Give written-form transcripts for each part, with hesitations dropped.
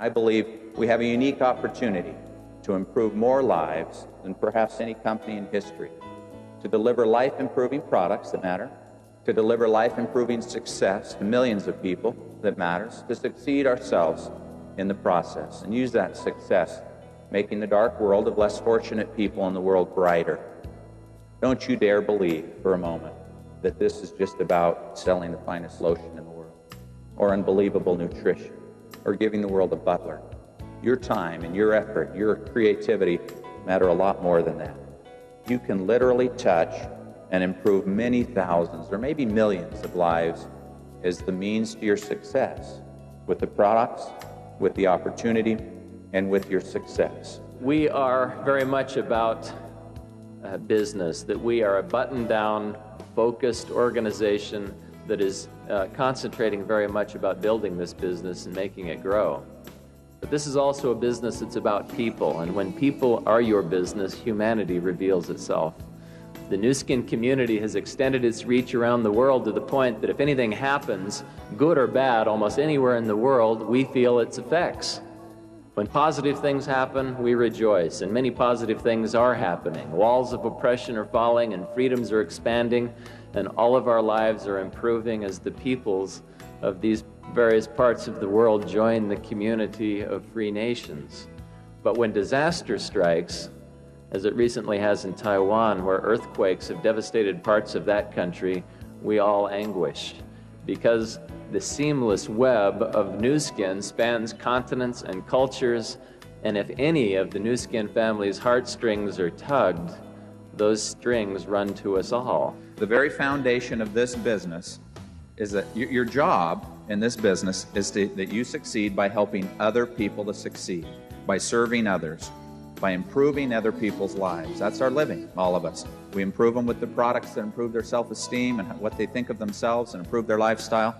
I believe we have a unique opportunity to improve more lives than perhaps any company in history, to deliver life-improving products that matter, to deliver life-improving success to millions of people that matters, to succeed ourselves in the process and use that success, making the dark world of less fortunate people in the world brighter. Don't you dare believe for a moment that this is just about selling the finest lotion in the world, or unbelievable nutrition, or giving the world a butler. Your time and your effort, your creativity matter a lot more than that. You can literally touch and improve many thousands or maybe millions of lives as the means to your success, with the products, with the opportunity, and with your success. We are very much about business, that we are a button-down, focused organization that is concentrating very much about building this business and making it grow. But this is also a business that's about people, and when people are your business, humanity reveals itself. The Nu Skin community has extended its reach around the world to the point that if anything happens, good or bad, almost anywhere in the world, we feel its effects. When positive things happen, we rejoice, and many positive things are happening. Walls of oppression are falling, and freedoms are expanding, and all of our lives are improving as the peoples of these various parts of the world join the community of free nations. But when disaster strikes, as it recently has in Taiwan, where earthquakes have devastated parts of that country, we all anguish, because the seamless web of Nu Skin spans continents and cultures, and if any of the Nu Skin family's heartstrings are tugged, those strings run to us all. The very foundation of this business is that your job in this business is that you succeed by helping other people to succeed, by serving others, by improving other people's lives. That's our living, all of us. We improve them with the products that improve their self-esteem and what they think of themselves and improve their lifestyle.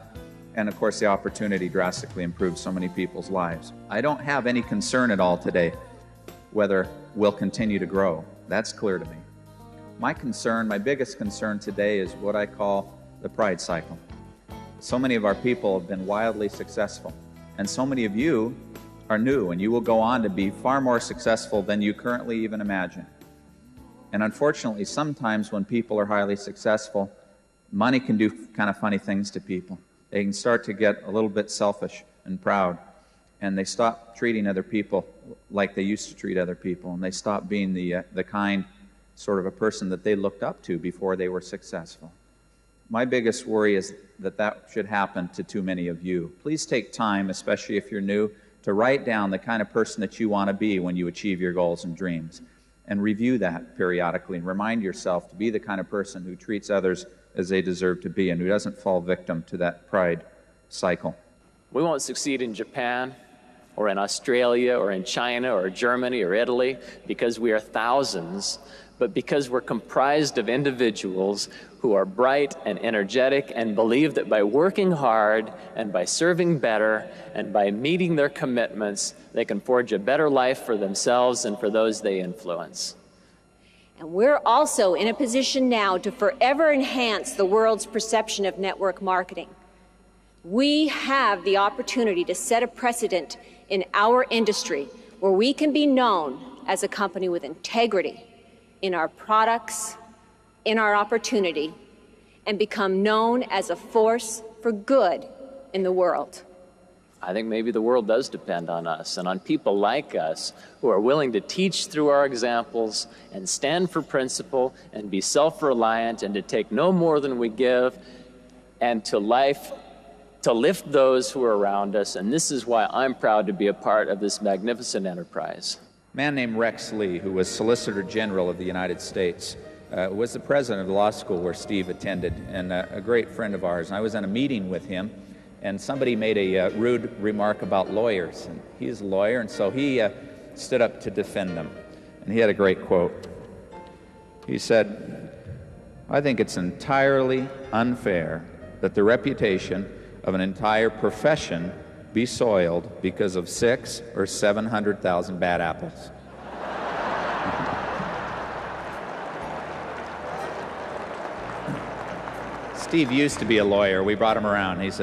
And of course, the opportunity drastically improves so many people's lives. I don't have any concern at all today whether we'll continue to grow. That's clear to me. My concern, my biggest concern today is what I call the pride cycle. So many of our people have been wildly successful, and so many of you are new, and you will go on to be far more successful than you currently even imagine. And unfortunately, sometimes when people are highly successful, money can do kind of funny things to people. They can start to get a little bit selfish and proud, and they stop treating other people like they used to treat other people, and they stop being the kind sort of a person that they looked up to before they were successful. My biggest worry is that that should happen to too many of you. Please take time, especially if you're new, to write down the kind of person that you want to be when you achieve your goals and dreams, and review that periodically and remind yourself to be the kind of person who treats others as they deserve to be and who doesn't fall victim to that pride cycle. We won't succeed in Japan or in Australia or in China or Germany or Italy because we are thousands, but because we're comprised of individuals who are bright and energetic and believe that by working hard and by serving better and by meeting their commitments, they can forge a better life for themselves and for those they influence. And we're also in a position now to forever enhance the world's perception of network marketing. We have the opportunity to set a precedent in our industry where we can be known as a company with integrity in our products, in our opportunity, and become known as a force for good in the world. I think maybe the world does depend on us and on people like us who are willing to teach through our examples and stand for principle and be self-reliant and to take no more than we give and to lift those who are around us. And this is why I'm proud to be a part of this magnificent enterprise. A man named Rex Lee, who was Solicitor General of the United States, was the president of the law school where Steve attended, and a great friend of ours. And I was in a meeting with him, and somebody made a rude remark about lawyers. And he's a lawyer, and so he stood up to defend them. And he had a great quote. He said, "I think it's entirely unfair that the reputation of an entire profession be soiled because of 600,000 or 700,000 bad apples." Steve used to be a lawyer. We brought him around. He's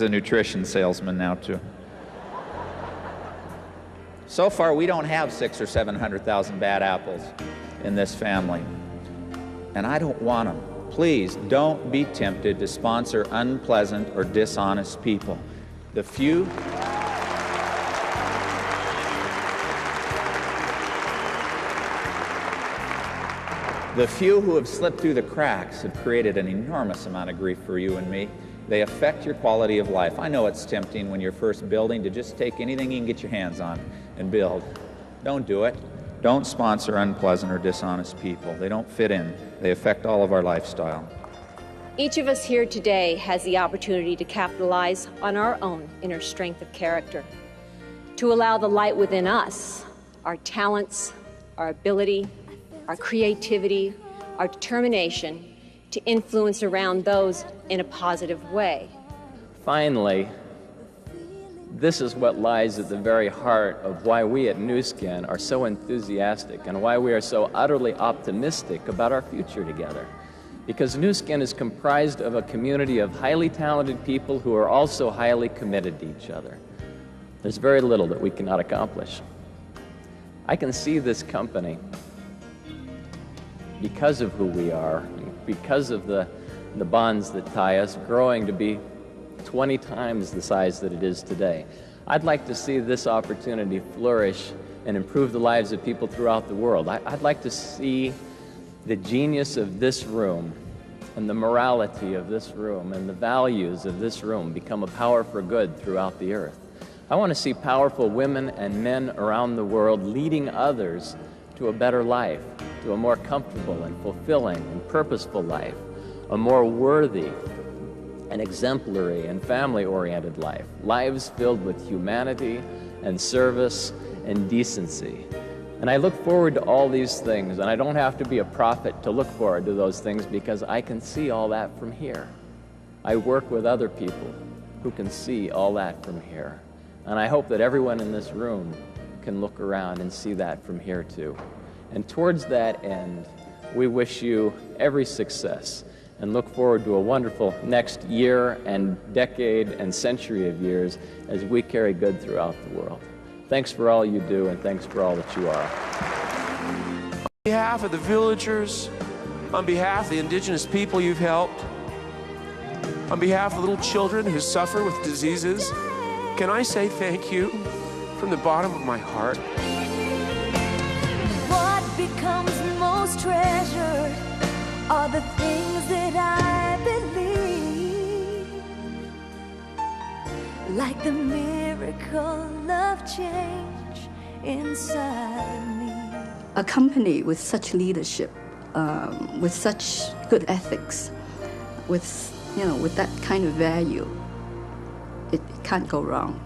a nutrition salesman now too. So far, we don't have 600,000 or 700,000 bad apples in this family, and I don't want them. Please don't be tempted to sponsor unpleasant or dishonest people. The few who have slipped through the cracks have created an enormous amount of grief for you and me. They affect your quality of life. I know it's tempting when you're first building to just take anything you can get your hands on and build. Don't do it. Don't sponsor unpleasant or dishonest people. They don't fit in. They affect all of our lifestyle. Each of us here today has the opportunity to capitalize on our own inner strength of character, to allow the light within us, our talents, our ability, our creativity, our determination, to influence around those in a positive way. Finally, this is what lies at the very heart of why we at Nu Skin are so enthusiastic and why we are so utterly optimistic about our future together. Because Nu Skin is comprised of a community of highly talented people who are also highly committed to each other. There's very little that we cannot accomplish. I can see this company, because of who we are, because of the bonds that tie us, growing to be 20 times the size that it is today. I'd like to see this opportunity flourish and improve the lives of people throughout the world. I'd like to see the genius of this room and the morality of this room and the values of this room become a power for good throughout the earth. I want to see powerful women and men around the world leading others to a better life, to a more comfortable and fulfilling and purposeful life, a more worthy and exemplary and family-oriented life, lives filled with humanity and service and decency. And I look forward to all these things, and I don't have to be a prophet to look forward to those things because I can see all that from here. I work with other people who can see all that from here. And I hope that everyone in this room can look around and see that from here too. And towards that end, we wish you every success and look forward to a wonderful next year and decade and century of years as we carry good throughout the world. Thanks for all you do, and thanks for all that you are. On behalf of the villagers, on behalf of the indigenous people you've helped, on behalf of the little children who suffer with diseases, can I say thank you from the bottom of my heart? What becomes most treasured are the things that I believe, like the miracle of change inside me. A company with such leadership, with such good ethics, with that kind of value, it can't go wrong.